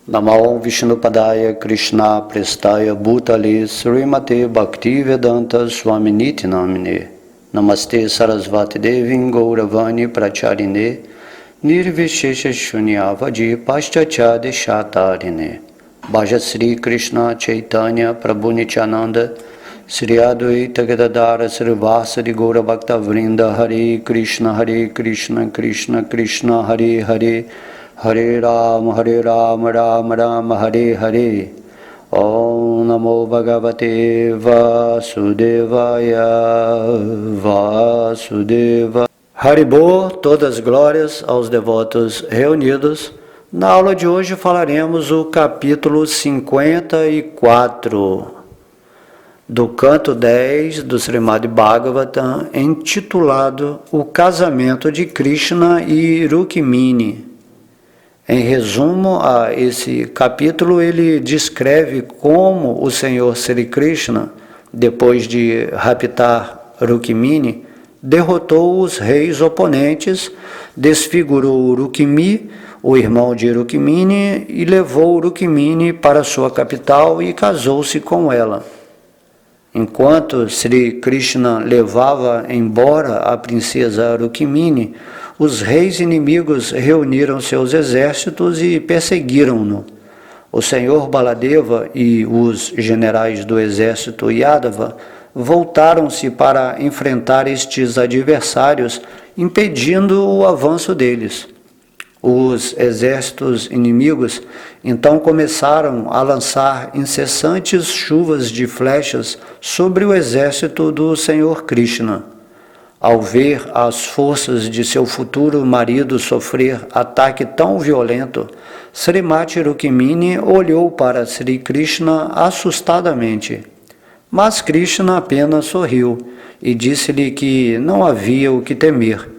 Namo Vishnupadaya Krishna Prestaya Bhutale Srimate Bhaktivedanta Swaminiti Namine Namaste Sarasvati Devim Gauravani Pracharine Nirvishesha Shunyavadi Paschachade Shatarine Bhaja Sri Krishna Chaitanya Prabhu Nityananda Sri Advaita Gadadara Srivasadi Gaura Bhakta Vrinda Hare Krishna Krishna Krishna Hare Hare Hare Ram Ram Ram Hare Hare Om Namo Bhagavate Vasudevaya Vasudeva Haribô, todas glórias aos devotos reunidos. Na aula de hoje falaremos o capítulo 54 do canto 10 do Srimad Bhagavatam, intitulado O Casamento de Krishna e Rukmini. Em resumo a esse capítulo, ele descreve como o Senhor Sri Krishna, depois de raptar Rukmini, derrotou os reis oponentes, desfigurou Rukmi, o irmão de Rukmini, e levou Rukmini para sua capital e casou-se com ela. Enquanto Sri Krishna levava embora a princesa Rukmini, os reis inimigos reuniram seus exércitos e perseguiram-no. O senhor Baladeva e os generais do exército Yadava voltaram-se para enfrentar estes adversários, impedindo o avanço deles. Os exércitos inimigos então começaram a lançar incessantes chuvas de flechas sobre o exército do Senhor Krishna. Ao ver as forças de seu futuro marido sofrer ataque tão violento, Srimati Rukmini olhou para Sri Krishna assustadamente. Mas Krishna apenas sorriu e disse-lhe que não havia o que temer,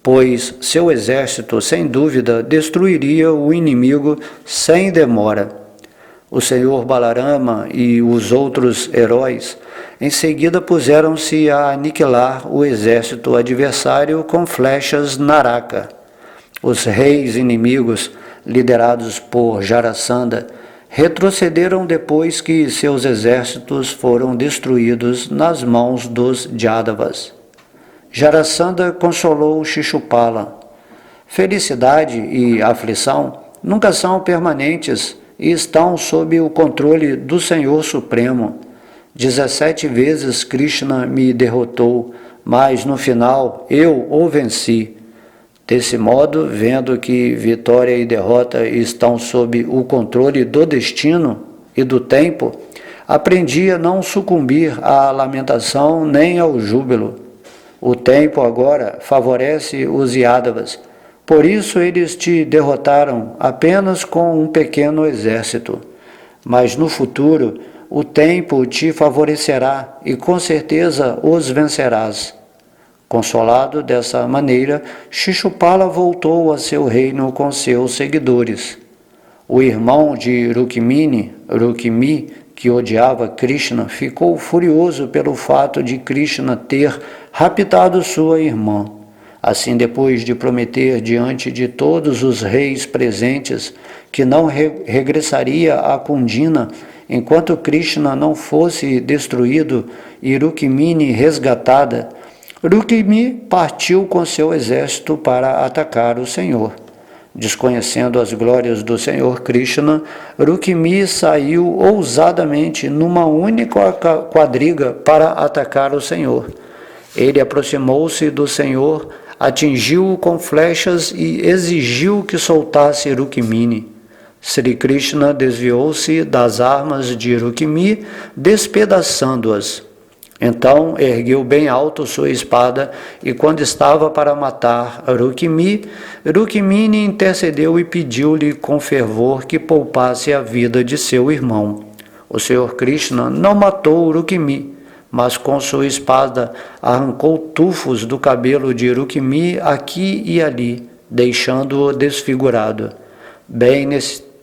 pois seu exército, sem dúvida, destruiria o inimigo sem demora. O Senhor Balarama e os outros heróis em seguida puseram-se a aniquilar o exército adversário com flechas Naraka. Os reis inimigos, liderados por Jarasandha, retrocederam depois que seus exércitos foram destruídos nas mãos dos Jadavas. Jarasandha consolou Shishupala. Felicidade e aflição nunca são permanentes e estão sob o controle do Senhor Supremo. 17 vezes Krishna me derrotou, mas no final eu o venci. Desse modo, vendo que vitória e derrota estão sob o controle do destino e do tempo, aprendi a não sucumbir à lamentação nem ao júbilo. O tempo agora favorece os Yadavas, por isso eles te derrotaram apenas com um pequeno exército. Mas no futuro, o tempo te favorecerá e com certeza os vencerás. Consolado dessa maneira, Shishupala voltou a seu reino com seus seguidores. O irmão de Rukmini, Rukmi, que odiava Krishna, ficou furioso pelo fato de Krishna ter raptado sua irmã. Assim, depois de prometer diante de todos os reis presentes que não regressaria a Kundina enquanto Krishna não fosse destruído e Rukmini resgatada, Rukmi partiu com seu exército para atacar o Senhor. Desconhecendo as glórias do Senhor Krishna, Rukmi saiu ousadamente numa única quadriga para atacar o Senhor. Ele aproximou-se do Senhor, atingiu-o com flechas e exigiu que soltasse Rukmini. Sri Krishna desviou-se das armas de Rukmi, despedaçando-as. Então ergueu bem alto sua espada e, quando estava para matar Rukmi, Rukmini intercedeu e pediu-lhe com fervor que poupasse a vida de seu irmão. O Senhor Krishna não matou Rukmi, mas com sua espada arrancou tufos do cabelo de Rukmi aqui e ali, deixando-o desfigurado.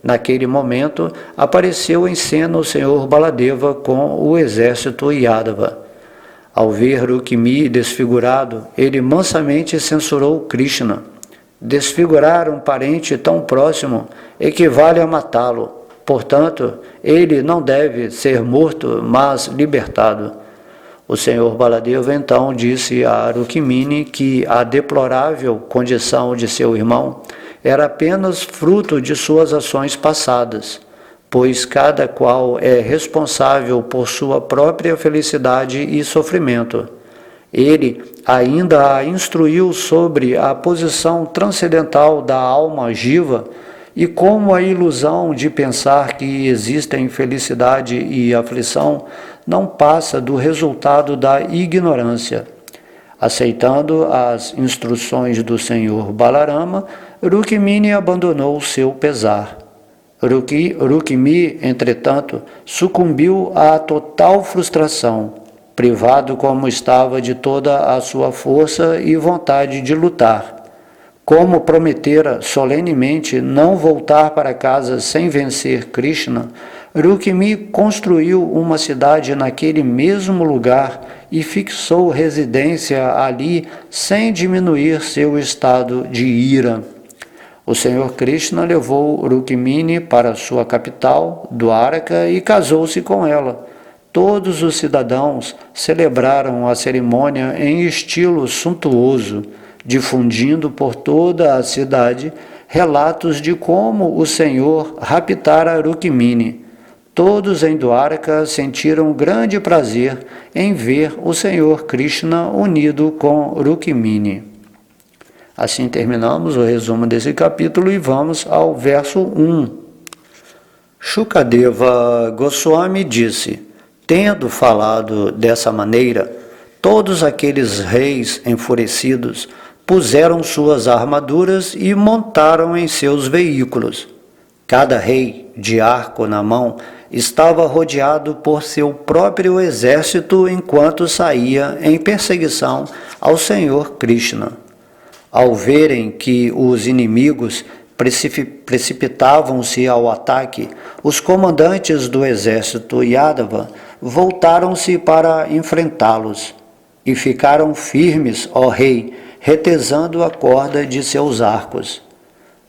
Naquele momento, apareceu em cena o Senhor Baladeva com o exército Yadava. Ao ver Rukmi desfigurado, ele mansamente censurou Krishna. Desfigurar um parente tão próximo equivale a matá-lo. Portanto, ele não deve ser morto, mas libertado. O Senhor Baladeva então disse a Rukmini que a deplorável condição de seu irmão era apenas fruto de suas ações passadas, pois cada qual é responsável por sua própria felicidade e sofrimento. Ele ainda a instruiu sobre a posição transcendental da alma jiva e como a ilusão de pensar que existem felicidade e aflição não passa do resultado da ignorância. Aceitando as instruções do Senhor Balarama, Rukmini abandonou seu pesar. Rukmini, entretanto, sucumbiu à total frustração, privado como estava de toda a sua força e vontade de lutar. Como prometera solenemente não voltar para casa sem vencer Krishna, Rukmini construiu uma cidade naquele mesmo lugar e fixou residência ali sem diminuir seu estado de ira. O Senhor Krishna levou Rukmini para sua capital, Dwaraka, e casou-se com ela. Todos os cidadãos celebraram a cerimônia em estilo suntuoso, difundindo por toda a cidade relatos de como o Senhor raptara Rukmini. Todos em Dwaraka sentiram grande prazer em ver o Senhor Krishna unido com Rukmini. Assim terminamos o resumo desse capítulo e vamos ao verso 1. Shukadeva Goswami disse: tendo falado dessa maneira, todos aqueles reis enfurecidos puseram suas armaduras e montaram em seus veículos. Cada rei, de arco na mão, estava rodeado por seu próprio exército enquanto saía em perseguição ao Senhor Krishna. Ao verem que os inimigos precipitavam-se ao ataque, os comandantes do exército Yadava voltaram-se para enfrentá-los e ficaram firmes, ó rei, retesando a corda de seus arcos.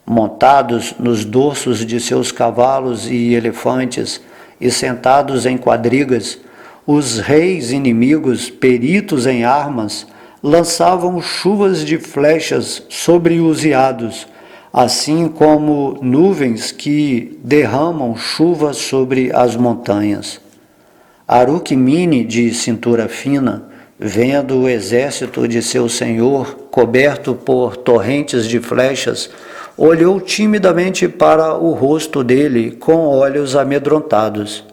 Montados nos dorsos de seus cavalos e elefantes e sentados em quadrigas, os reis inimigos, peritos em armas, lançavam chuvas de flechas sobre os iados, assim como nuvens que derramam chuva sobre as montanhas. Rukmini, de cintura fina, vendo o exército de seu senhor coberto por torrentes de flechas, olhou timidamente para o rosto dele com olhos amedrontados.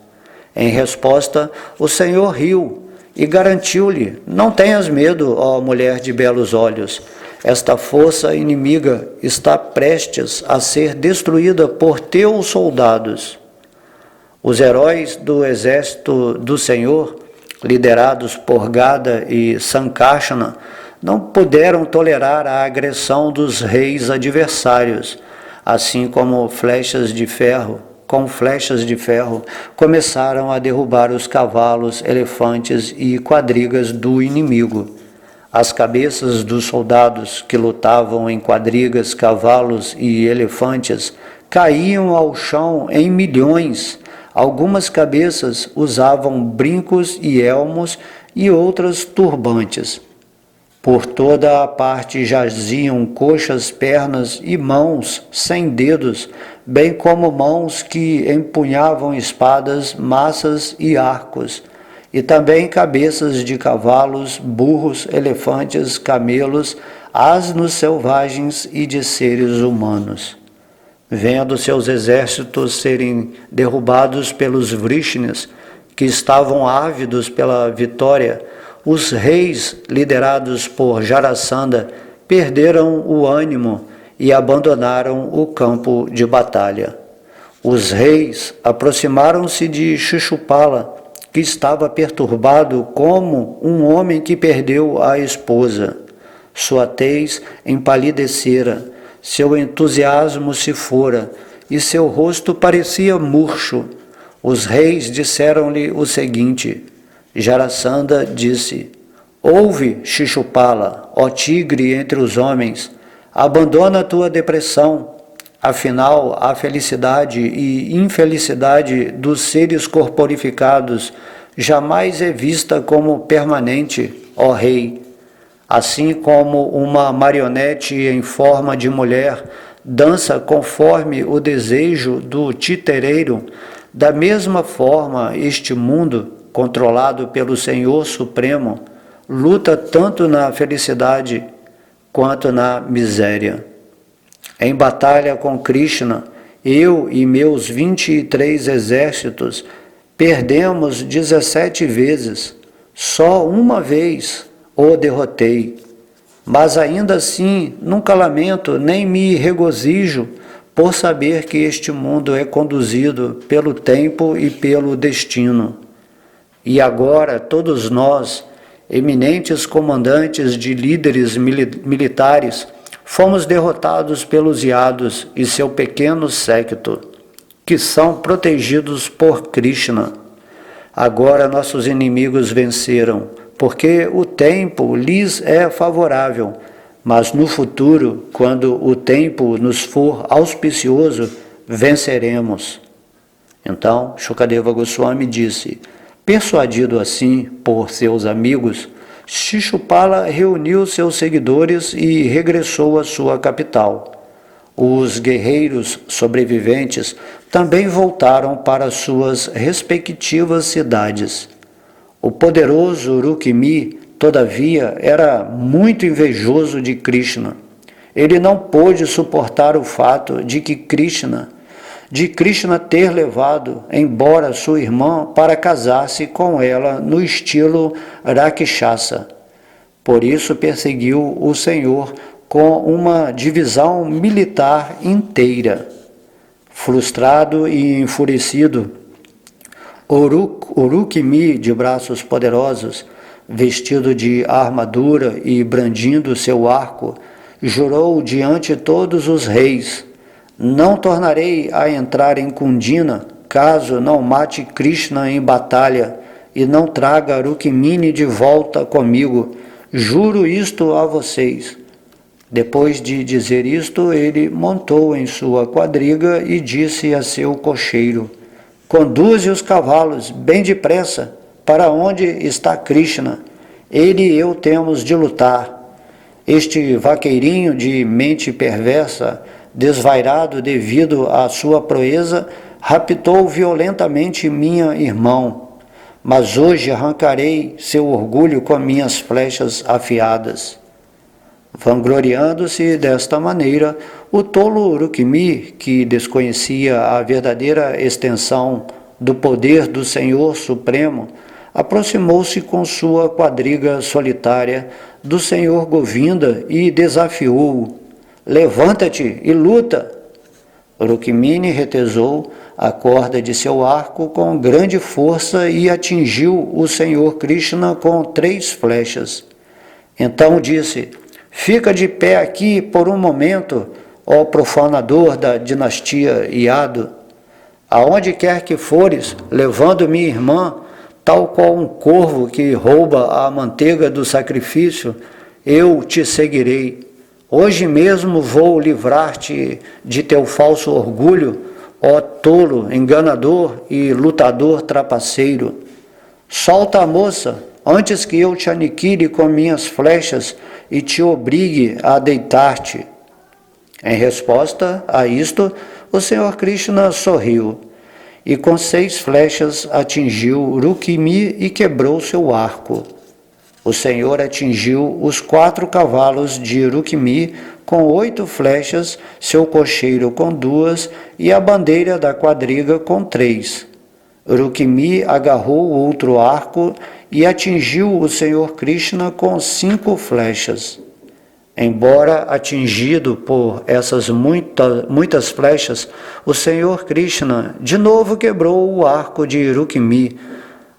Em resposta, o Senhor riu e garantiu-lhe: não tenhas medo, ó mulher de belos olhos. Esta força inimiga está prestes a ser destruída por teus soldados. Os heróis do exército do Senhor, liderados por Gada e Sankarsana, não puderam tolerar a agressão dos reis adversários, assim como com flechas de ferro, começaram a derrubar os cavalos, elefantes e quadrigas do inimigo. As cabeças dos soldados que lutavam em quadrigas, cavalos e elefantes caíam ao chão em milhões. Algumas cabeças usavam brincos e elmos e outras turbantes. Por toda a parte jaziam coxas, pernas e mãos sem dedos, bem como mãos que empunhavam espadas, maças e arcos, e também cabeças de cavalos, burros, elefantes, camelos, asnos selvagens e de seres humanos. Vendo seus exércitos serem derrubados pelos Vrishnis, que estavam ávidos pela vitória, os reis, liderados por Jarasandha, perderam o ânimo e abandonaram o campo de batalha. Os reis aproximaram-se de Shishupala, que estava perturbado como um homem que perdeu a esposa. Sua tez empalidecera, seu entusiasmo se fora, e seu rosto parecia murcho. Os reis disseram-lhe o seguinte: Jarasandha disse: ouve, Shishupala, ó tigre entre os homens, abandona a tua depressão. Afinal, a felicidade e infelicidade dos seres corporificados jamais é vista como permanente, ó Rei. Assim como uma marionete em forma de mulher dança conforme o desejo do titereiro, da mesma forma este mundo, controlado pelo Senhor Supremo, luta tanto na felicidade quanto na miséria. Em batalha com Krishna, eu e meus 23 exércitos perdemos 17 vezes. Só uma vez o derrotei. Mas ainda assim nunca lamento nem me regozijo por saber que este mundo é conduzido pelo tempo e pelo destino. E agora todos nós, eminentes comandantes de líderes militares, fomos derrotados pelos Yados e seu pequeno séquito, que são protegidos por Krishna. Agora nossos inimigos venceram, porque o tempo lhes é favorável, mas no futuro, quando o tempo nos for auspicioso, venceremos. Então, Shukadeva Goswami disse: persuadido assim por seus amigos, Shishupala reuniu seus seguidores e regressou à sua capital. Os guerreiros sobreviventes também voltaram para suas respectivas cidades. O poderoso Rukmini, todavia, era muito invejoso de Krishna. Ele não pôde suportar o fato de Krishna ter levado embora sua irmã para casar-se com ela no estilo Rakshasa. Por isso perseguiu o Senhor com uma divisão militar inteira. Frustrado e enfurecido, Rukmini, de braços poderosos, vestido de armadura e brandindo seu arco, jurou diante de todos os reis: não tornarei a entrar em Kundina, caso não mate Krishna em batalha e não traga Rukmini de volta comigo. Juro isto a vocês. Depois de dizer isto, ele montou em sua quadriga e disse a seu cocheiro: conduze os cavalos bem depressa para onde está Krishna. Ele e eu temos de lutar. Este vaqueirinho de mente perversa, desvairado devido à sua proeza, raptou violentamente minha irmã. Mas hoje arrancarei seu orgulho com minhas flechas afiadas. Vangloriando-se desta maneira, o tolo Rukmini, que desconhecia a verdadeira extensão do poder do Senhor Supremo, aproximou-se com sua quadriga solitária do Senhor Govinda e desafiou-o: levanta-te e luta! Rukmini retesou a corda de seu arco com grande força e atingiu o Senhor Krishna com 3 flechas. Então disse: fica de pé aqui por um momento, ó profanador da dinastia Yadu. Aonde quer que fores, levando minha irmã, tal qual um corvo que rouba a manteiga do sacrifício, eu te seguirei. Hoje mesmo vou livrar-te de teu falso orgulho, ó tolo, enganador e lutador trapaceiro. Solta a moça, antes que eu te aniquile com minhas flechas e te obrigue a deitar-te. Em resposta a isto, o Senhor Krishna sorriu e com 6 flechas atingiu Rukmini e quebrou seu arco. O Senhor atingiu os 4 cavalos de Rukmini com 8 flechas, seu cocheiro com 2 e a bandeira da quadriga com 3. Rukmini agarrou o outro arco e atingiu o Senhor Krishna com 5 flechas. Embora atingido por essas muitas flechas, o Senhor Krishna de novo quebrou o arco de Rukmini.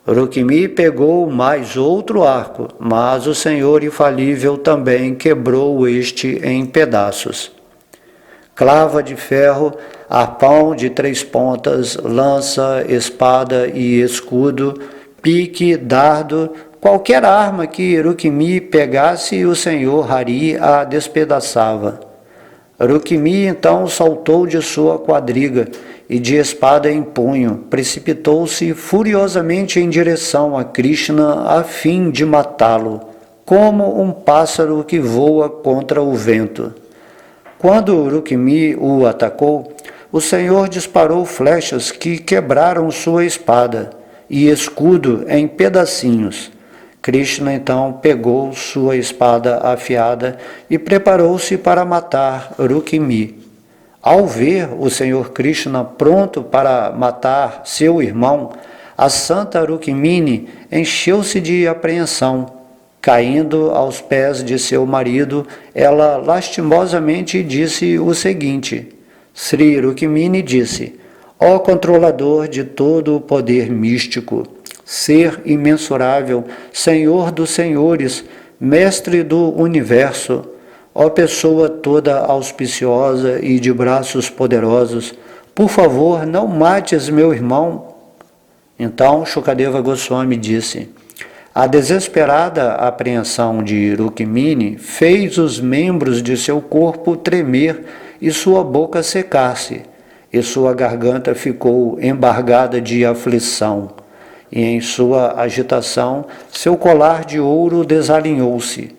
Rukmini pegou mais outro arco, mas o Senhor infalível também quebrou este em pedaços. Clava de ferro, arpão de 3 pontas, lança, espada e escudo, pique, dardo, qualquer arma que Rukmini pegasse, o Senhor Hari a despedaçava. Rukmini então saltou de sua quadriga e, de espada em punho, precipitou-se furiosamente em direção a Krishna a fim de matá-lo, como um pássaro que voa contra o vento. Quando Rukmini o atacou, o Senhor disparou flechas que quebraram sua espada e escudo em pedacinhos. Krishna então pegou sua espada afiada e preparou-se para matar Rukmini. Ao ver o Senhor Krishna pronto para matar seu irmão, a santa Rukmini encheu-se de apreensão. Caindo aos pés de seu marido, ela lastimosamente disse o seguinte: Sri Rukmini disse: ó controlador de todo o poder místico, ser imensurável, Senhor dos senhores, mestre do universo, ó pessoa toda auspiciosa e de braços poderosos, por favor, não mates meu irmão. Então Shukadeva Goswami disse: a desesperada apreensão de Rukmini fez os membros de seu corpo tremer e sua boca secar-se, e sua garganta ficou embargada de aflição. E em sua agitação, seu colar de ouro desalinhou-se.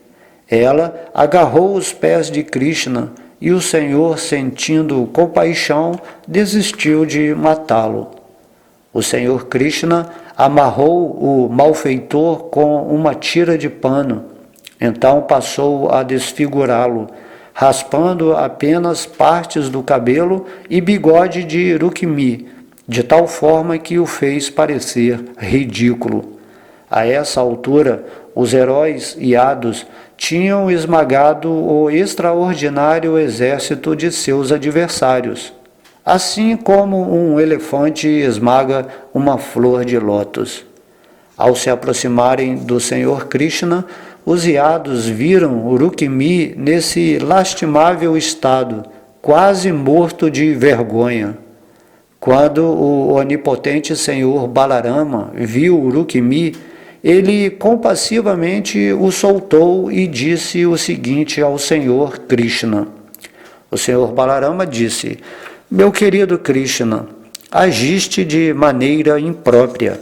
Ela agarrou os pés de Krishna e o Senhor, sentindo compaixão, desistiu de matá-lo. O Senhor Krishna amarrou o malfeitor com uma tira de pano. Então passou a desfigurá-lo, raspando apenas partes do cabelo e bigode de Rukmini, de tal forma que o fez parecer ridículo. A essa altura, os heróis iados tinham esmagado o extraordinário exército de seus adversários, assim como um elefante esmaga uma flor de lótus. Ao se aproximarem do Senhor Krishna, os iados viram Rukmini nesse lastimável estado, quase morto de vergonha. Quando o onipotente Senhor Balarama viu Rukmini, ele compassivamente o soltou e disse o seguinte ao Senhor Krishna. O Senhor Balarama disse: meu querido Krishna, agiste de maneira imprópria.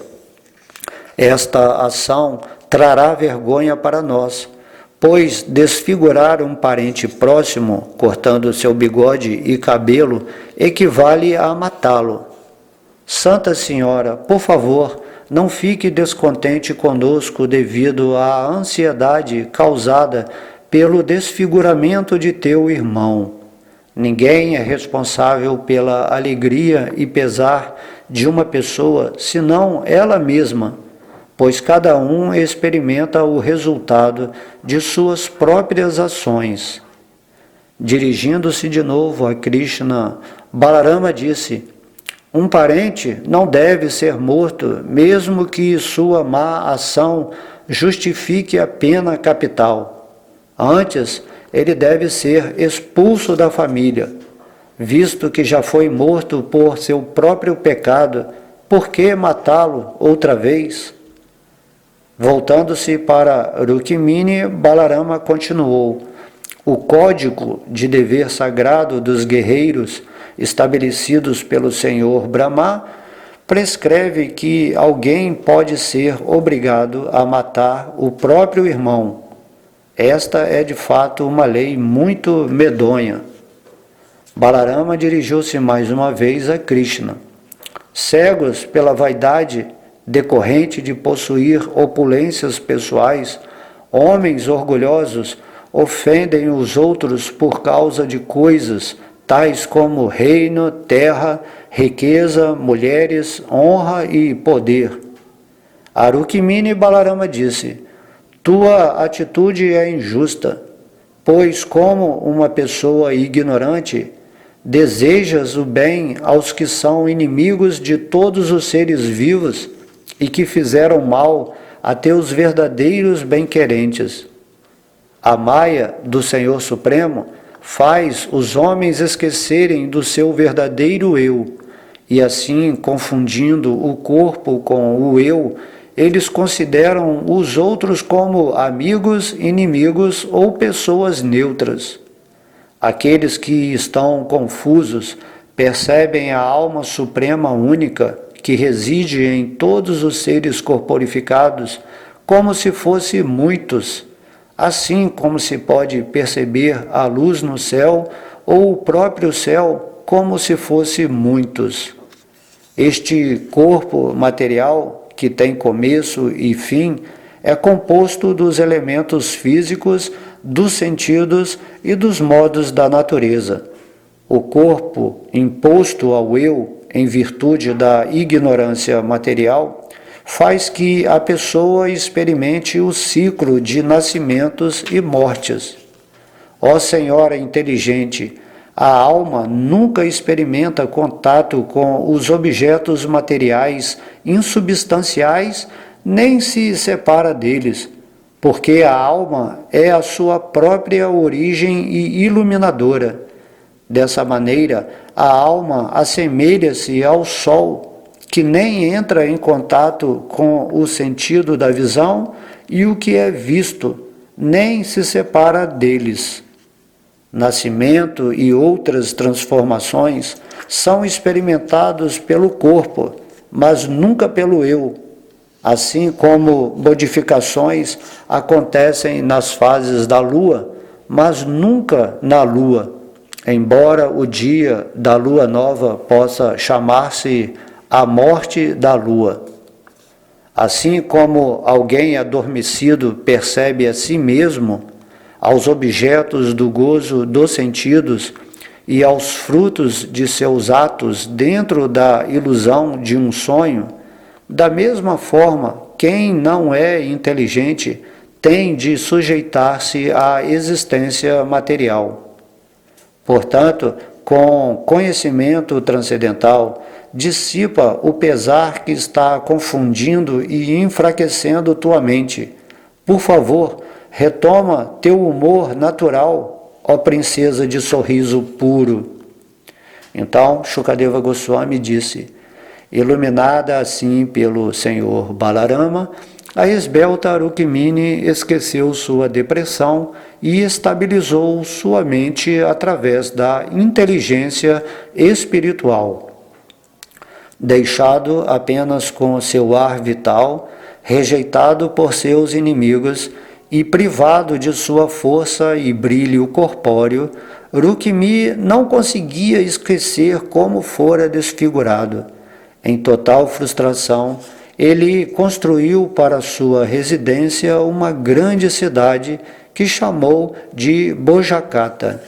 Esta ação trará vergonha para nós, pois desfigurar um parente próximo, cortando seu bigode e cabelo, equivale a matá-lo. Santa Senhora, por favor, não fique descontente conosco devido à ansiedade causada pelo desfiguramento de teu irmão. Ninguém é responsável pela alegria e pesar de uma pessoa, senão ela mesma, pois cada um experimenta o resultado de suas próprias ações. Dirigindo-se de novo a Krishna, Balarama disse: um parente não deve ser morto, mesmo que sua má ação justifique a pena capital. Antes, ele deve ser expulso da família. Visto que já foi morto por seu próprio pecado, por que matá-lo outra vez? Voltando-se para Rukmini, Balarama continuou: o código de dever sagrado dos guerreiros, estabelecidos pelo Senhor Brahma, prescreve que alguém pode ser obrigado a matar o próprio irmão. Esta é de fato uma lei muito medonha. Balarama dirigiu-se mais uma vez a Krishna. Cegos pela vaidade decorrente de possuir opulências pessoais, homens orgulhosos ofendem os outros por causa de coisas tais como reino, terra, riqueza, mulheres, honra e poder. A Rukmini, Balarama disse: tua atitude é injusta, pois como uma pessoa ignorante, desejas o bem aos que são inimigos de todos os seres vivos e que fizeram mal a teus verdadeiros bem-querentes. A Maya do Senhor Supremo faz os homens esquecerem do seu verdadeiro eu, e assim, confundindo o corpo com o eu, eles consideram os outros como amigos, inimigos ou pessoas neutras. Aqueles que estão confusos percebem a alma suprema única que reside em todos os seres corporificados como se fosse muitos, assim como se pode perceber a luz no céu ou o próprio céu como se fosse muitos. Este corpo material, que tem começo e fim, é composto dos elementos físicos, dos sentidos e dos modos da natureza. O corpo, imposto ao eu em virtude da ignorância material, faz que a pessoa experimente o ciclo de nascimentos e mortes. Ó Senhora inteligente, a alma nunca experimenta contato com os objetos materiais insubstanciais, nem se separa deles, porque a alma é a sua própria origem e iluminadora. Dessa maneira, a alma assemelha-se ao sol, que nem entra em contato com o sentido da visão e o que é visto, nem se separa deles. Nascimento e outras transformações são experimentados pelo corpo, mas nunca pelo eu, assim como modificações acontecem nas fases da lua, mas nunca na lua, embora o dia da lua nova possa chamar-se a morte da lua. Assim como alguém adormecido percebe a si mesmo, aos objetos do gozo dos sentidos e aos frutos de seus atos dentro da ilusão de um sonho, da mesma forma, quem não é inteligente tem de sujeitar-se à existência material. Portanto, com conhecimento transcendental, dissipa o pesar que está confundindo e enfraquecendo tua mente. Por favor, retoma teu humor natural, ó princesa de sorriso puro. Então, Shukadeva Goswami disse: iluminada assim pelo Senhor Balarama, a esbelta Rukmini esqueceu sua depressão e estabilizou sua mente através da inteligência espiritual. Deixado apenas com seu ar vital, rejeitado por seus inimigos e privado de sua força e brilho corpóreo, Rukmi não conseguia esquecer como fora desfigurado. Em total frustração, ele construiu para sua residência uma grande cidade que chamou de Bojakata,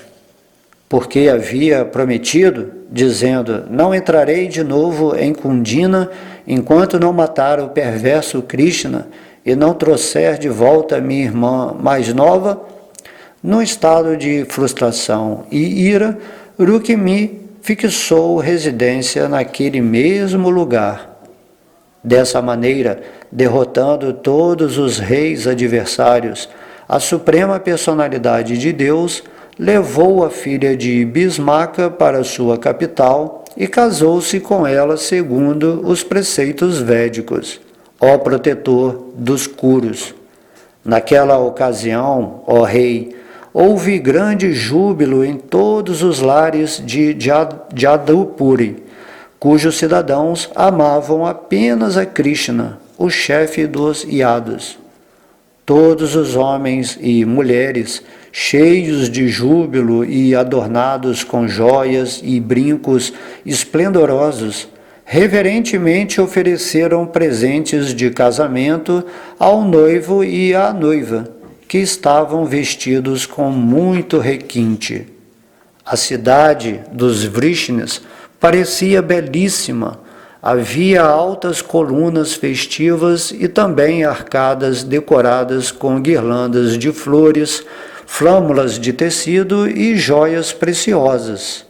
porque havia prometido, dizendo: não entrarei de novo em Kundina enquanto não matar o perverso Krishna e não trouxer de volta minha irmã mais nova. No estado de frustração e ira, Rukmi fixou residência naquele mesmo lugar. Dessa maneira, derrotando todos os reis adversários, a suprema personalidade de Deus levou a filha de Bhismaka para sua capital e casou-se com ela segundo os preceitos védicos, ó protetor dos Kurus. Naquela ocasião, ó rei, houve grande júbilo em todos os lares de Jadavpuri, cujos cidadãos amavam apenas a Krishna, o chefe dos Yadus. Todos os homens e mulheres, cheios de júbilo e adornados com joias e brincos esplendorosos, reverentemente ofereceram presentes de casamento ao noivo e à noiva, que estavam vestidos com muito requinte. A cidade dos Vrishnis parecia belíssima. Havia altas colunas festivas e também arcadas decoradas com guirlandas de flores, flâmulas de tecido e joias preciosas.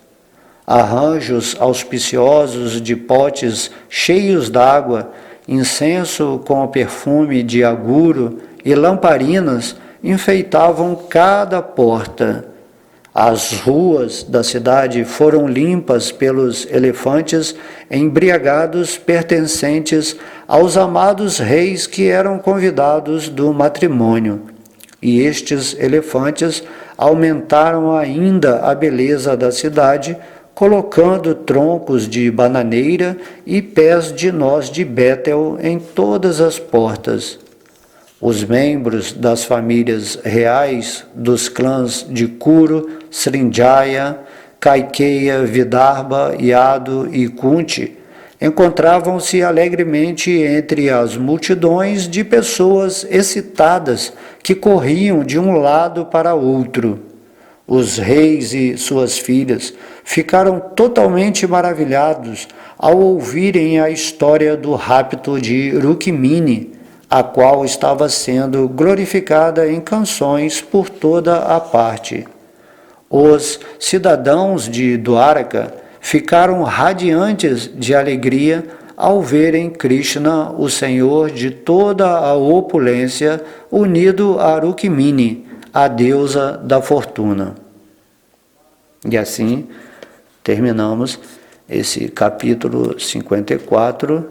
Arranjos auspiciosos de potes cheios d'água, incenso com perfume de aguro e lamparinas enfeitavam cada porta. As ruas da cidade foram limpas pelos elefantes embriagados pertencentes aos amados reis que eram convidados do matrimônio. E estes elefantes aumentaram ainda a beleza da cidade, colocando troncos de bananeira e pés de noz de Bétel em todas as portas. Os membros das famílias reais dos clãs de Kuru, Srinjaya, Kaikeya, Vidarbha, Yadu e Kunti encontravam-se alegremente entre as multidões de pessoas excitadas que corriam de um lado para outro. Os reis e suas filhas ficaram totalmente maravilhados ao ouvirem a história do rapto de Rukmini, a qual estava sendo glorificada em canções por toda a parte. Os cidadãos de Dwaraka ficaram radiantes de alegria ao verem Krishna, o Senhor de toda a opulência, unido a Rukmini, a deusa da fortuna. E assim terminamos esse capítulo 54,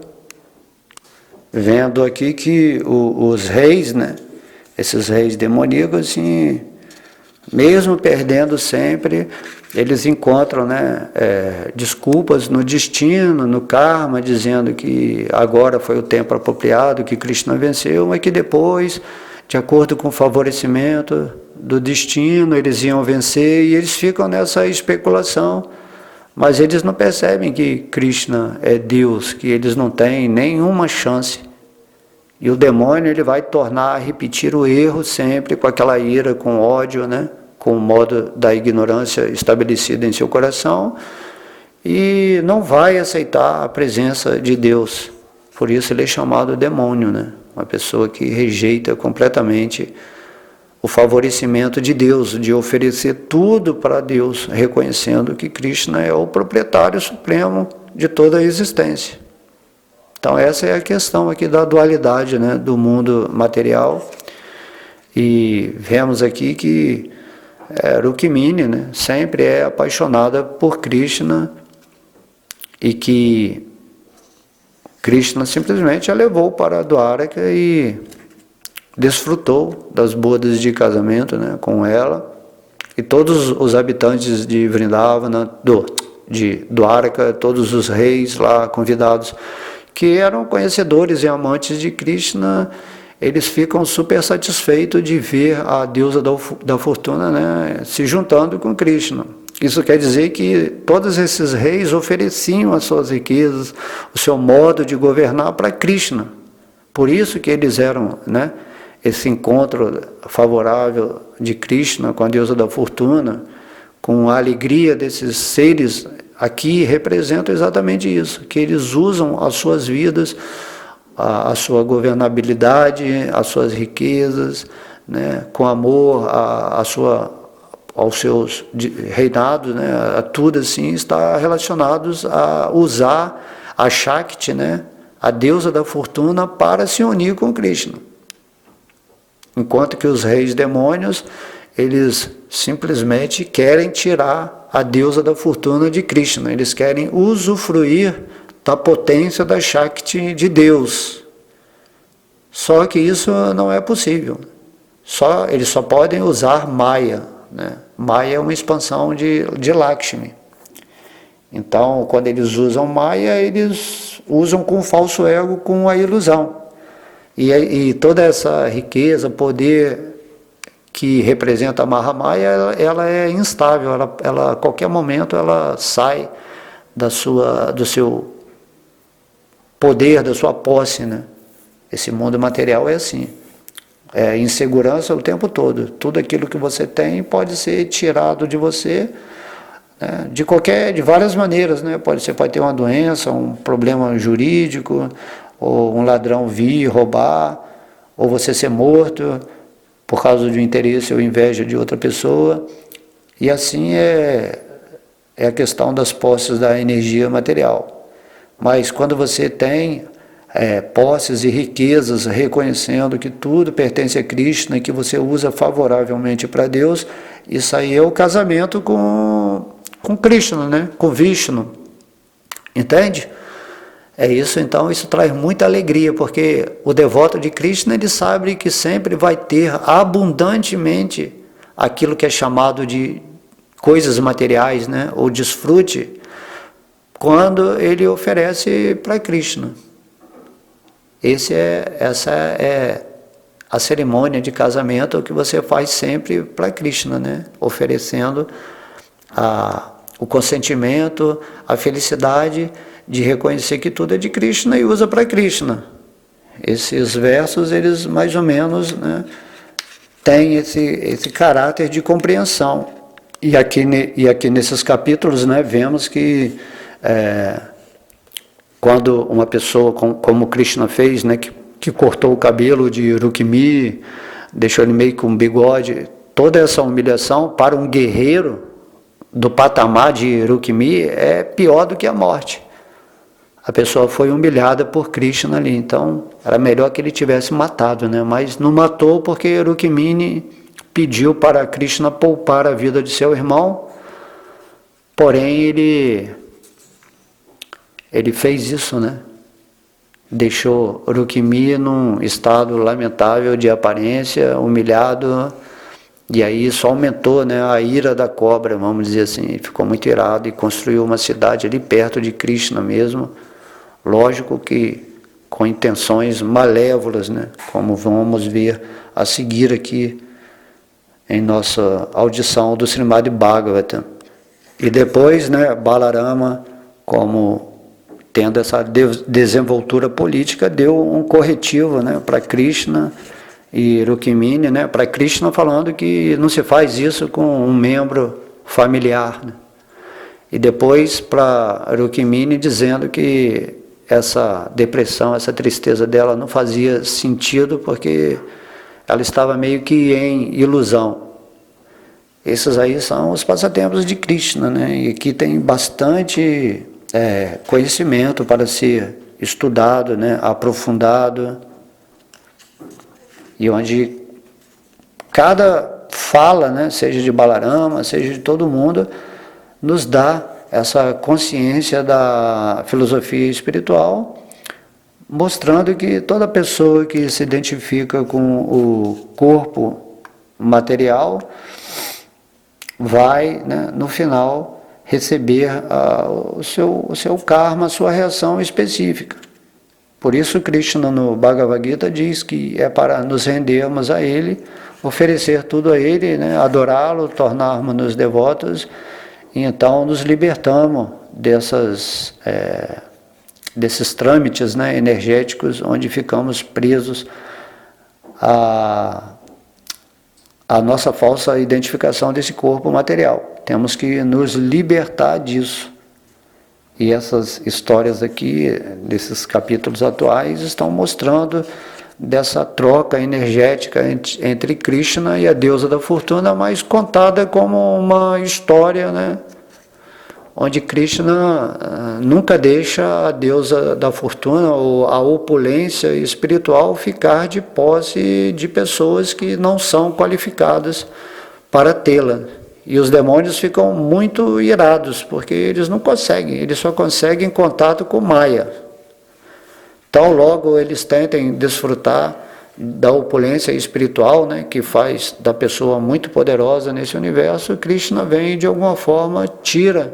vendo aqui que os reis, né, esses reis demoníacos, assim, mesmo perdendo sempre, eles encontram, né, desculpas no destino, no karma, dizendo que agora foi o tempo apropriado, que Krishna venceu, mas que depois, de acordo com o favorecimento do destino, eles iam vencer, e eles ficam nessa especulação, mas eles não percebem que Krishna é Deus, que eles não têm nenhuma chance. E o demônio, ele vai tornar a repetir o erro sempre com aquela ira, com ódio, né? Com o modo da ignorância estabelecida em seu coração, e não vai aceitar a presença de Deus. Por isso ele é chamado demônio, né? Uma pessoa que rejeita completamente o favorecimento de Deus, de oferecer tudo para Deus, reconhecendo que Krishna é o proprietário supremo de toda a existência. Então essa é a questão aqui da dualidade, né, do mundo material. E vemos aqui que Rukmini, né, sempre é apaixonada por Krishna, e que Krishna simplesmente a levou para Dwaraka e desfrutou das bodas de casamento, né, com ela. E todos os habitantes de Vrindavana, de Dwaraka, todos os reis lá convidados, que eram conhecedores e amantes de Krishna, eles ficam super satisfeitos de ver a deusa da fortuna, né, se juntando com Krishna. Isso quer dizer que todos esses reis ofereciam as suas riquezas, o seu modo de governar para Krishna. Por isso que eles eram, né, esse encontro favorável de Krishna com a deusa da fortuna, com a alegria desses seres aqui, representa exatamente isso, que eles usam as suas vidas, a sua governabilidade, as suas riquezas, né, com amor aos seus reinados, né, a tudo assim, está relacionados a usar a Shakti, né, a deusa da fortuna, para se unir com Krishna. Enquanto que os reis demônios, eles simplesmente querem tirar a deusa da fortuna de Krishna, eles querem usufruir da potência da Shakti de Deus. Só que isso não é possível. Eles só podem usar Maya, né? Maya é uma expansão de Lakshmi. Então, quando eles usam Maya, eles usam com o falso ego, com a ilusão. E toda essa riqueza, poder que representa a Mahamaya, ela é instável, ela a qualquer momento ela sai do seu poder, da sua posse, né? Esse mundo material é assim, é insegurança o tempo todo. Tudo aquilo que você tem pode ser tirado de você, né, de várias maneiras, né? Você pode ter uma doença, um problema jurídico, ou um ladrão vir roubar, ou você ser morto por causa de um interesse ou inveja de outra pessoa. E assim é a questão das posses da energia material. Mas quando você tem posses e riquezas, reconhecendo que tudo pertence a Krishna e que você usa favoravelmente para Deus, isso aí é o casamento com Krishna, né? Com Vishnu. Entende? É isso, então isso traz muita alegria, porque o devoto de Krishna, ele sabe que sempre vai ter abundantemente aquilo que é chamado de coisas materiais, né, ou desfrute, quando ele oferece para Krishna. Essa é a cerimônia de casamento que você faz sempre para Krishna, né, oferecendo o consentimento, a felicidade de reconhecer que tudo é de Krishna e usa para Krishna. Esses versos, eles mais ou menos, né, têm esse caráter de compreensão. E aqui nesses capítulos, né, vemos que quando uma pessoa, como Krishna fez, né, que cortou o cabelo de Rukmini, deixou ele meio com um bigode, toda essa humilhação para um guerreiro do patamar de Rukmini é pior do que a morte. A pessoa foi humilhada por Krishna ali, então era melhor que ele tivesse matado, né? Mas não matou porque Rukmini pediu para Krishna poupar a vida de seu irmão, porém ele fez isso, né? Deixou Rukmini num estado lamentável de aparência, humilhado, e aí isso aumentou, né, a ira da cobra, vamos dizer assim. Ele ficou muito irado e construiu uma cidade ali perto de Krishna mesmo, lógico que com intenções malévolas, né, como vamos ver a seguir aqui em nossa audição do Srimad Bhagavatam. E depois, né, Balarama, como tendo essa desenvoltura política, deu um corretivo, né, para Krishna e Rukmini, né, para Krishna falando que não se faz isso com um membro familiar, né, e depois para Rukmini dizendo que essa depressão, essa tristeza dela não fazia sentido porque ela estava meio que em ilusão. Esses aí são os passatempos de Krishna, né, e aqui tem bastante conhecimento para ser estudado, né, aprofundado, e onde cada fala, né, seja de Balarama, seja de todo mundo, nos dá essa consciência da filosofia espiritual, mostrando que toda pessoa que se identifica com o corpo material vai, né, no final, receber o seu karma, a sua reação específica. Por isso Krishna no Bhagavad Gita diz que é para nos rendermos a Ele, oferecer tudo a Ele, né, adorá-lo, tornarmos-nos devotos, e então nos libertamos desses trâmites, né, energéticos, onde ficamos presos à nossa falsa identificação desse corpo material. Temos que nos libertar disso. E essas histórias aqui, desses capítulos atuais, estão mostrando dessa troca energética entre Krishna e a deusa da fortuna, mas contada como uma história, né, onde Krishna nunca deixa a deusa da fortuna ou a opulência espiritual ficar de posse de pessoas que não são qualificadas para tê-la. E os demônios ficam muito irados, porque eles não conseguem, eles só conseguem contato com Maya. Então, logo eles tentem desfrutar da opulência espiritual, né, que faz da pessoa muito poderosa nesse universo. Krishna vem e de alguma forma tira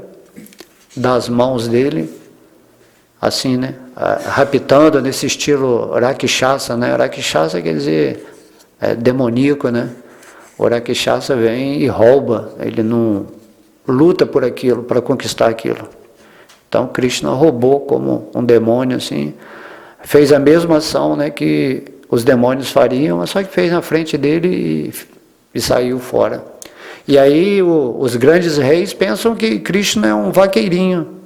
das mãos dele, assim, né, raptando nesse estilo Rakshasa, né? Rakshasa quer dizer demoníaco, né? O Rakshasa vem e rouba, ele não luta por aquilo, para conquistar aquilo. Então Krishna roubou como um demônio, assim, fez a mesma ação, né, que os demônios fariam, só que fez na frente dele e saiu fora. E aí os grandes reis pensam que Krishna é um vaqueirinho,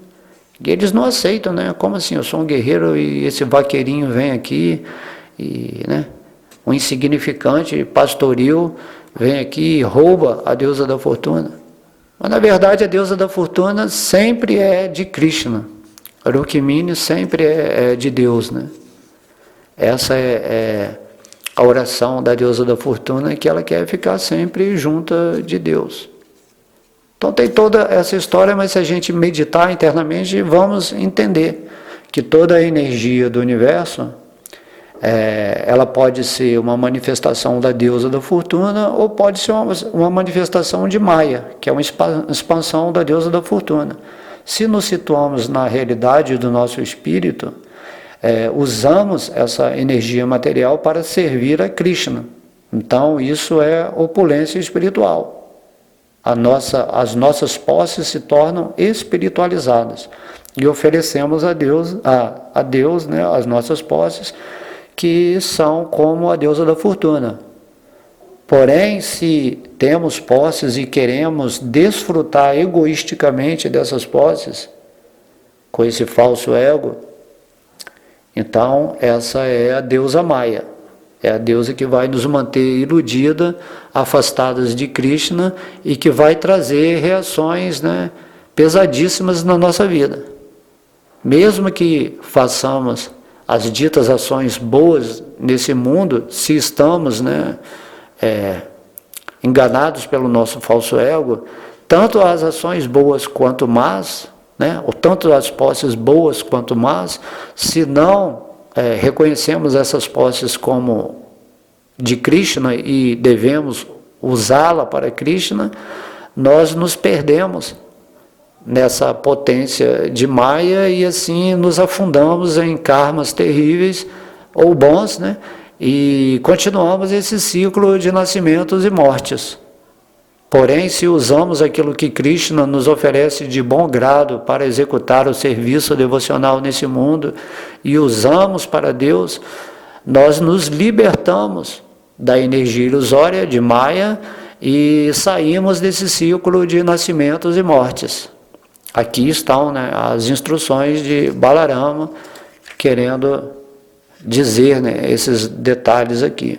e eles não aceitam, né? Como assim, eu sou um guerreiro e esse vaqueirinho vem aqui, e, né, um insignificante pastoril vem aqui e rouba a deusa da fortuna. Mas na verdade a deusa da fortuna sempre é de Krishna. Rukmini sempre é de Deus, né? Essa é a oração da deusa da fortuna, que ela quer ficar sempre junta de Deus. Então tem toda essa história, mas se a gente meditar internamente, vamos entender que toda a energia do universo ela pode ser uma manifestação da deusa da fortuna ou pode ser uma manifestação de Maya, que é uma expansão da deusa da fortuna. Se nos situamos na realidade do nosso espírito, usamos essa energia material para servir a Krishna. Então, isso é opulência espiritual. As nossas posses se tornam espiritualizadas e oferecemos a Deus, né, as nossas posses, que são como a deusa da fortuna. Porém, se temos posses e queremos desfrutar egoisticamente dessas posses, com esse falso ego, então essa é a deusa Maya. É a deusa que vai nos manter iludida, afastadas de Krishna e que vai trazer reações, né, pesadíssimas na nossa vida. Mesmo que façamos as ditas ações boas nesse mundo, se estamos, né, enganados pelo nosso falso ego, tanto as ações boas quanto más, né, ou tanto as posses boas quanto más, se não reconhecemos essas posses como de Krishna e devemos usá-la para Krishna, nós nos perdemos nessa potência de Maya e assim nos afundamos em karmas terríveis ou bons, né? E continuamos esse ciclo de nascimentos e mortes. Porém, se usamos aquilo que Krishna nos oferece de bom grado para executar o serviço devocional nesse mundo e usamos para Deus, nós nos libertamos da energia ilusória de Maya e saímos desse ciclo de nascimentos e mortes. Aqui estão, né, as instruções de Balarama, querendo dizer, né, esses detalhes aqui.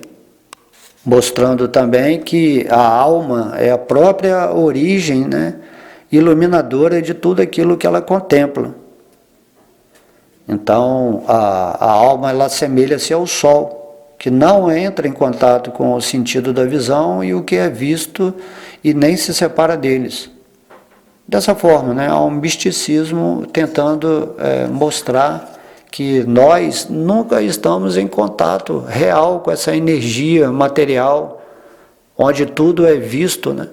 Mostrando também que a alma é a própria origem, né, iluminadora de tudo aquilo que ela contempla. Então, a alma ela assemelha-se ao sol, que não entra em contato com o sentido da visão e o que é visto e nem se separa deles. Dessa forma, né, há um misticismo tentando mostrar que nós nunca estamos em contato real com essa energia material, onde tudo é visto, né?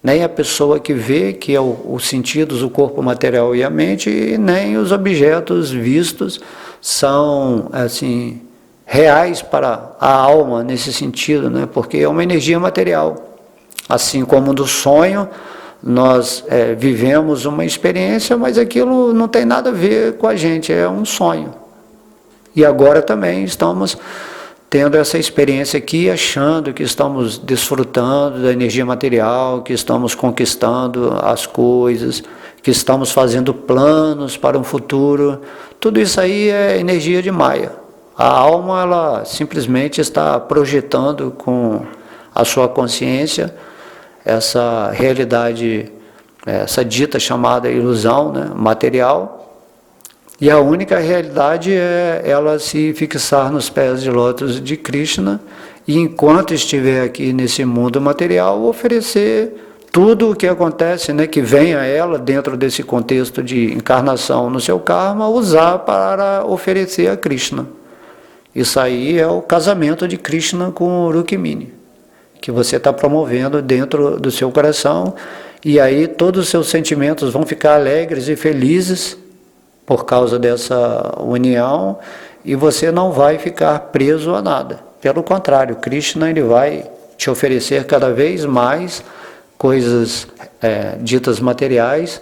Nem a pessoa que vê, que é os sentidos, o corpo material e a mente, e nem os objetos vistos são, assim, reais para a alma nesse sentido, né? Porque é uma energia material. Assim como no sonho, nós vivemos uma experiência, mas aquilo não tem nada a ver com a gente, é um sonho. E agora também estamos tendo essa experiência aqui, achando que estamos desfrutando da energia material, que estamos conquistando as coisas, que estamos fazendo planos para um futuro. Tudo isso aí é energia de Maya. A alma, ela simplesmente está projetando com a sua consciência essa realidade, essa dita chamada ilusão, né, material, e a única realidade é ela se fixar nos pés de lótus de Krishna e enquanto estiver aqui nesse mundo material oferecer tudo o que acontece, né, que vem a ela dentro desse contexto de encarnação no seu karma, usar para oferecer a Krishna. Isso aí é o casamento de Krishna com Rukmini, que você está promovendo dentro do seu coração, e aí todos os seus sentimentos vão ficar alegres e felizes por causa dessa união, e você não vai ficar preso a nada. Pelo contrário, Krishna ele vai te oferecer cada vez mais coisas ditas materiais,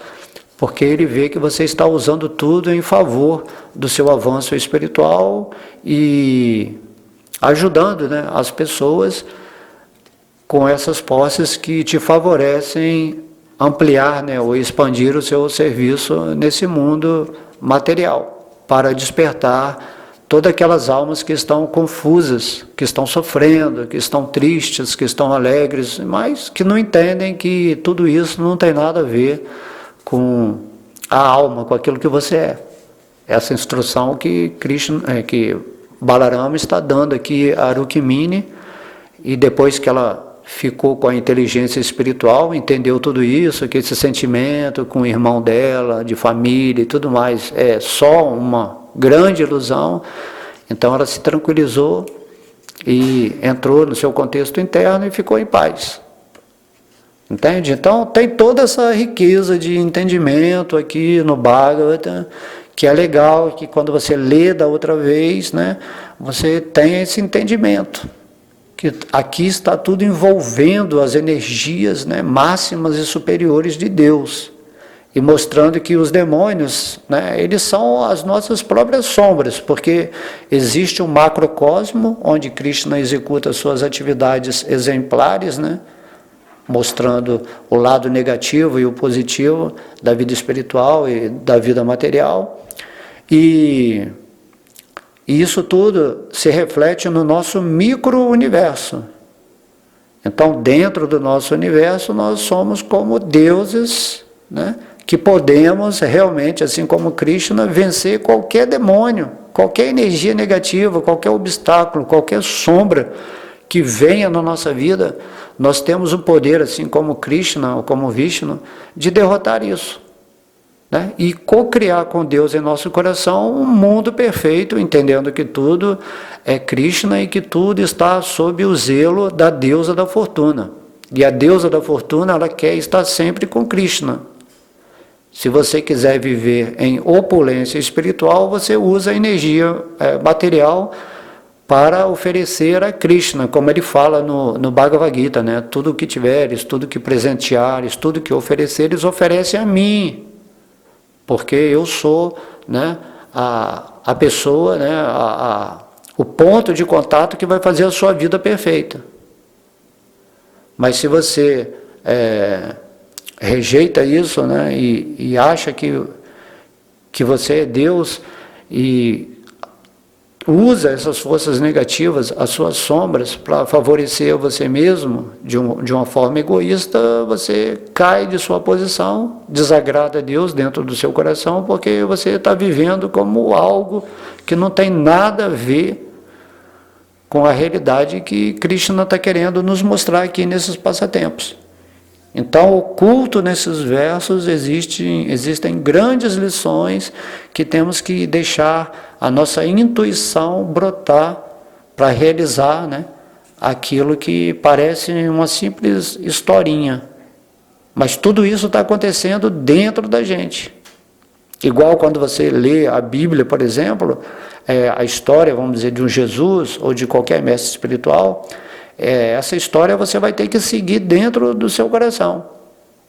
porque ele vê que você está usando tudo em favor do seu avanço espiritual e ajudando, né, as pessoas com essas posses que te favorecem ampliar, né, ou expandir o seu serviço nesse mundo material, para despertar todas aquelas almas que estão confusas, que estão sofrendo, que estão tristes, que estão alegres, mas que não entendem que tudo isso não tem nada a ver com a alma, com aquilo que você é. Essa instrução que que Balarama está dando aqui a Rukmini, e depois que ela ficou com a inteligência espiritual, entendeu tudo isso, que esse sentimento com o irmão dela, de família e tudo mais, é só uma grande ilusão, Então ela se tranquilizou e entrou no seu contexto interno e ficou em paz. Entende? Então tem toda essa riqueza de entendimento aqui no Bhagavata, que é legal, que quando você lê da outra vez, né, você tem esse entendimento, que aqui está tudo envolvendo as energias, né, máximas e superiores de Deus, e mostrando que os demônios, né, eles são as nossas próprias sombras, porque existe um macrocosmo, onde Krishna executa suas atividades exemplares, né, mostrando o lado negativo e o positivo da vida espiritual e da vida material. E isso tudo se reflete no nosso micro-universo. Então, dentro do nosso universo, nós somos como deuses, né, que podemos realmente, assim como Krishna, vencer qualquer demônio, qualquer energia negativa, qualquer obstáculo, qualquer sombra que venha na nossa vida. Nós temos o poder, assim como Krishna ou como Vishnu, de derrotar isso, né? E co-criar com Deus em nosso coração um mundo perfeito, entendendo que tudo é Krishna e que tudo está sob o zelo da deusa da fortuna. E a deusa da fortuna, ela quer estar sempre com Krishna. Se você quiser viver em opulência espiritual, você usa a energia material para oferecer a Krishna, como ele fala no Bhagavad Gita, né? Tudo o que tiveres, tudo que presenteares, tudo que ofereceres, oferece a mim, porque eu sou, né, a pessoa, né, o ponto de contato que vai fazer a sua vida perfeita. Mas se você rejeita isso, né, e acha que você é Deus e usa essas forças negativas, as suas sombras, para favorecer você mesmo de uma forma egoísta, você cai de sua posição, desagrada a Deus dentro do seu coração, porque você está vivendo como algo que não tem nada a ver com a realidade que Krishna está querendo nos mostrar aqui nesses passatempos. Então, oculto nesses versos existem grandes lições que temos que deixar a nossa intuição brotar para realizar, né, aquilo que parece uma simples historinha. Mas tudo isso está acontecendo dentro da gente. Igual quando você lê a Bíblia, por exemplo, a história, vamos dizer, de um Jesus ou de qualquer mestre espiritual, essa história você vai ter que seguir dentro do seu coração.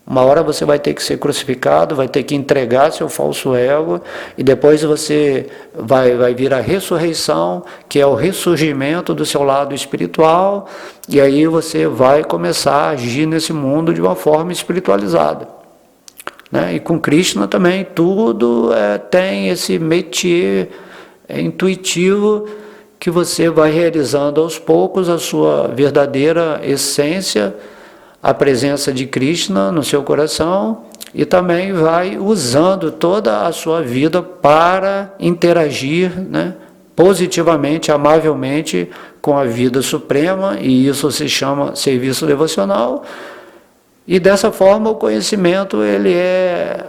Uma hora você vai ter que ser crucificado, vai ter que entregar seu falso ego, e depois você vai vir a ressurreição, que é o ressurgimento do seu lado espiritual, e aí você vai começar a agir nesse mundo de uma forma espiritualizada, né? E com Krishna também tudo tem esse métier intuitivo, que você vai realizando aos poucos a sua verdadeira essência, a presença de Krishna no seu coração, e também vai usando toda a sua vida para interagir, né, positivamente, amavelmente com a vida suprema, e isso se chama serviço devocional. E dessa forma o conhecimento ele é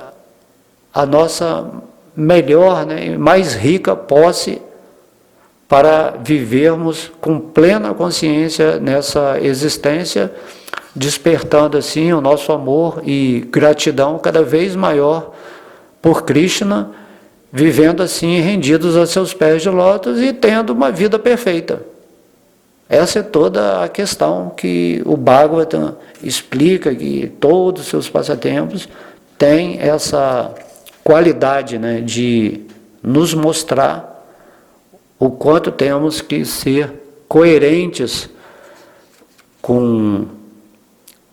a nossa melhor, né, mais rica posse para vivermos com plena consciência nessa existência, despertando assim o nosso amor e gratidão cada vez maior por Krishna, vivendo assim rendidos a seus pés de lótus e tendo uma vida perfeita. Essa é toda a questão que o Bhagavatam explica, que todos os seus passatempos têm essa qualidade, né, de nos mostrar o quanto temos que ser coerentes com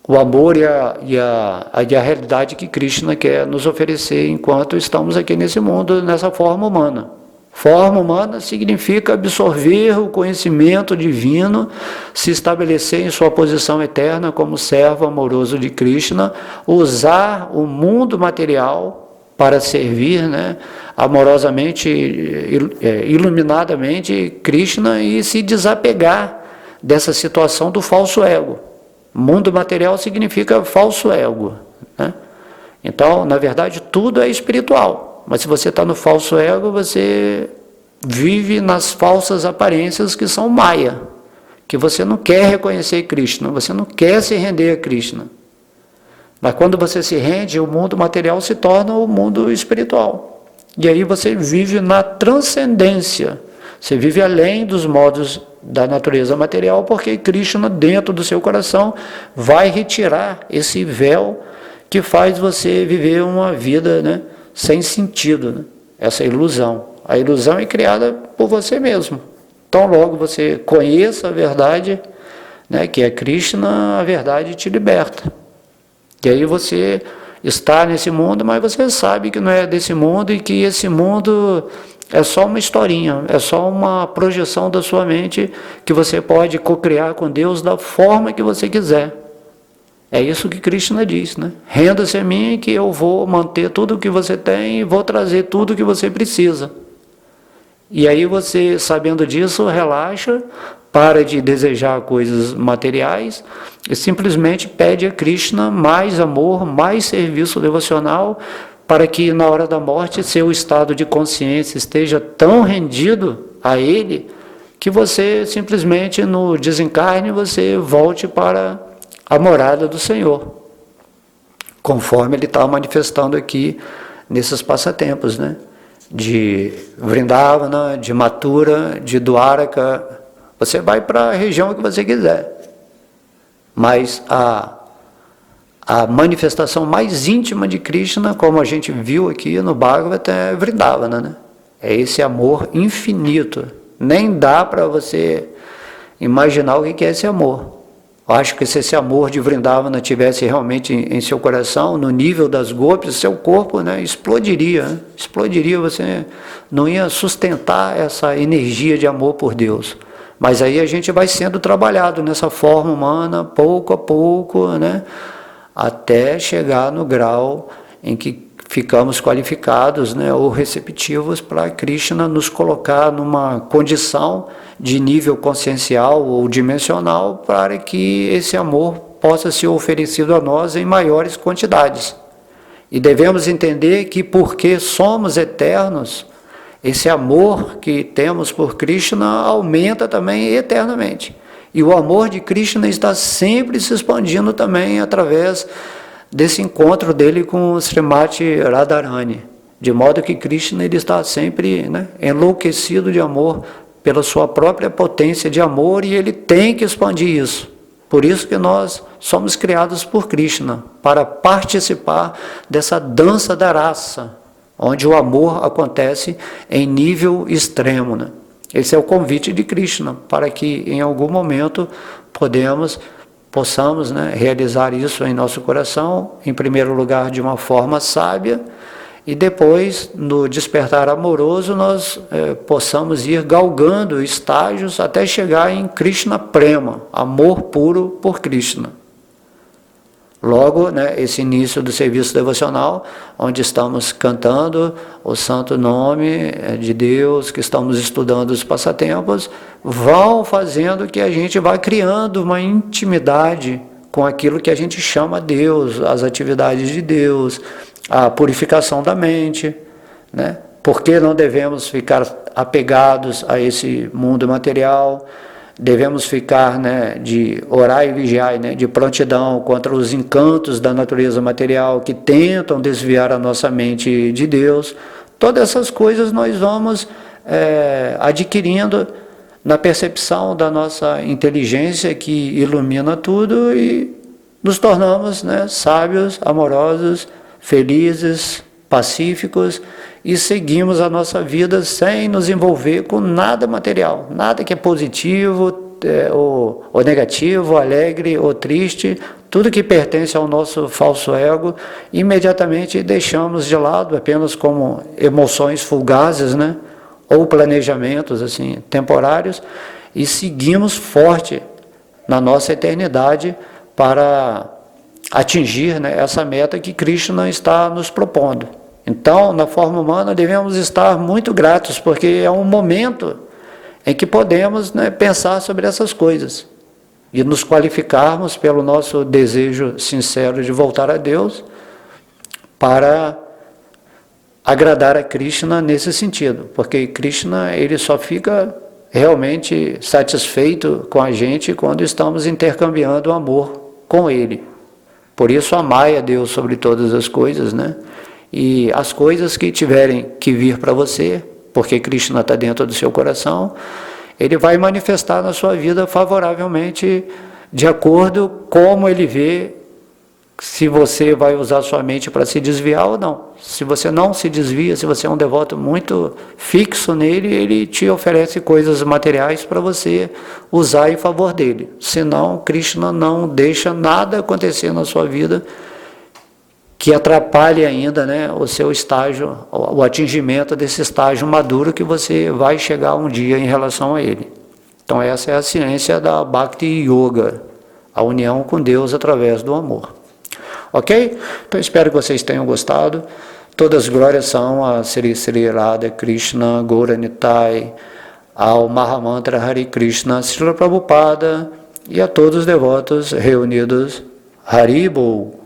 o amor e a realidade que Krishna quer nos oferecer enquanto estamos aqui nesse mundo, nessa forma humana. Forma humana significa absorver o conhecimento divino, se estabelecer em sua posição eterna como servo amoroso de Krishna, usar o mundo material para servir, né, amorosamente, iluminadamente Krishna, e se desapegar dessa situação do falso ego. Mundo material significa falso ego, né? Então, na verdade, tudo é espiritual, mas se você está no falso ego, você vive nas falsas aparências que são Maya, que você não quer reconhecer Krishna, você não quer se render a Krishna. Mas quando você se rende, o mundo material se torna o mundo espiritual. E aí você vive na transcendência, você vive além dos modos da natureza material, porque Krishna dentro do seu coração vai retirar esse véu que faz você viver uma vida, né, sem sentido, né? Essa ilusão. A ilusão é criada por você mesmo. Então logo você conheça a verdade, né, que é Krishna, a verdade te liberta. E aí você está nesse mundo, mas você sabe que não é desse mundo e que esse mundo é só uma historinha, é só uma projeção da sua mente que você pode cocriar com Deus da forma que você quiser. É isso que Krishna diz, né? Renda-se a mim que eu vou manter tudo o que você tem e vou trazer tudo o que você precisa. E aí você, sabendo disso, relaxa, para de desejar coisas materiais e simplesmente pede a Krishna mais amor, mais serviço devocional, para que na hora da morte seu estado de consciência esteja tão rendido a Ele, que você simplesmente no desencarne você volte para a morada do Senhor, conforme Ele está manifestando aqui nesses passatempos, né? De Vrindavana, de Mathura, de Dwaraka. Você vai para a região que você quiser, mas a manifestação mais íntima de Krishna, como a gente viu aqui no Bhagavata, é Vrindavana, né? É esse amor infinito. Nem dá para você imaginar o que é esse amor. Eu acho que se esse amor de Vrindavana tivesse realmente em seu coração, no nível das gopis, seu corpo, né, explodiria. Né? Explodiria, você não ia sustentar essa energia de amor por Deus. Mas aí a gente vai sendo trabalhado nessa forma humana, pouco a pouco, né, até chegar no grau em que ficamos qualificados, né, ou receptivos para Krishna nos colocar numa condição de nível consciencial ou dimensional para que esse amor possa ser oferecido a nós em maiores quantidades. E devemos entender que porque somos eternos, esse amor que temos por Krishna aumenta também eternamente. E o amor de Krishna está sempre se expandindo também através desse encontro dele com Srimati Radharani. De modo que Krishna ele está sempre, né, enlouquecido de amor pela sua própria potência de amor e ele tem que expandir isso. Por isso que nós somos criados por Krishna, para participar dessa dança da raça, onde o amor acontece em nível extremo. Né? Esse é o convite de Krishna, para que em algum momento possamos, né, realizar isso em nosso coração, em primeiro lugar de uma forma sábia, e depois, no despertar amoroso, nós possamos ir galgando estágios até chegar em Krishna Prema, amor puro por Krishna. Logo, né, esse início do serviço devocional, onde estamos cantando o santo nome de Deus, que estamos estudando os passatempos, vão fazendo que a gente vá criando uma intimidade com aquilo que a gente chama Deus, as atividades de Deus, a purificação da mente, né? Porque não devemos ficar apegados a esse mundo material, devemos ficar, né, de orar e vigiar, né, de prontidão contra os encantos da natureza material que tentam desviar a nossa mente de Deus. Todas essas coisas nós vamos adquirindo na percepção da nossa inteligência que ilumina tudo e nos tornamos, né, sábios, amorosos, felizes, pacíficos e seguimos a nossa vida sem nos envolver com nada material, nada que é positivo ou negativo, alegre ou triste, tudo que pertence ao nosso falso ego, imediatamente deixamos de lado apenas como emoções fugazes, né? Ou planejamentos assim, temporários, e seguimos forte na nossa eternidade para atingir, né, essa meta que Krishna está nos propondo. Então, na forma humana, devemos estar muito gratos, porque é um momento em que podemos, né, pensar sobre essas coisas e nos qualificarmos pelo nosso desejo sincero de voltar a Deus para agradar a Krishna nesse sentido, porque Krishna ele só fica realmente satisfeito com a gente quando estamos intercambiando amor com ele. Por isso amai a Deus sobre todas as coisas, né? E as coisas que tiverem que vir para você, porque Krishna está dentro do seu coração, ele vai manifestar na sua vida favoravelmente de acordo como ele vê se você vai usar sua mente para se desviar ou não. Se você não se desvia, se você é um devoto muito fixo nele, ele te oferece coisas materiais para você usar em favor dele. Senão, Krishna não deixa nada acontecer na sua vida que atrapalhe ainda, né, o seu estágio, o atingimento desse estágio maduro que você vai chegar um dia em relação a ele. Então essa é a ciência da Bhakti Yoga, a união com Deus através do amor. Ok? Então espero que vocês tenham gostado. Todas as glórias são a Sri Sri Radha Krishna Gauranitai, ao Mahamantra Hare Krishna Srila Prabhupada e a todos os devotos reunidos. Haribol.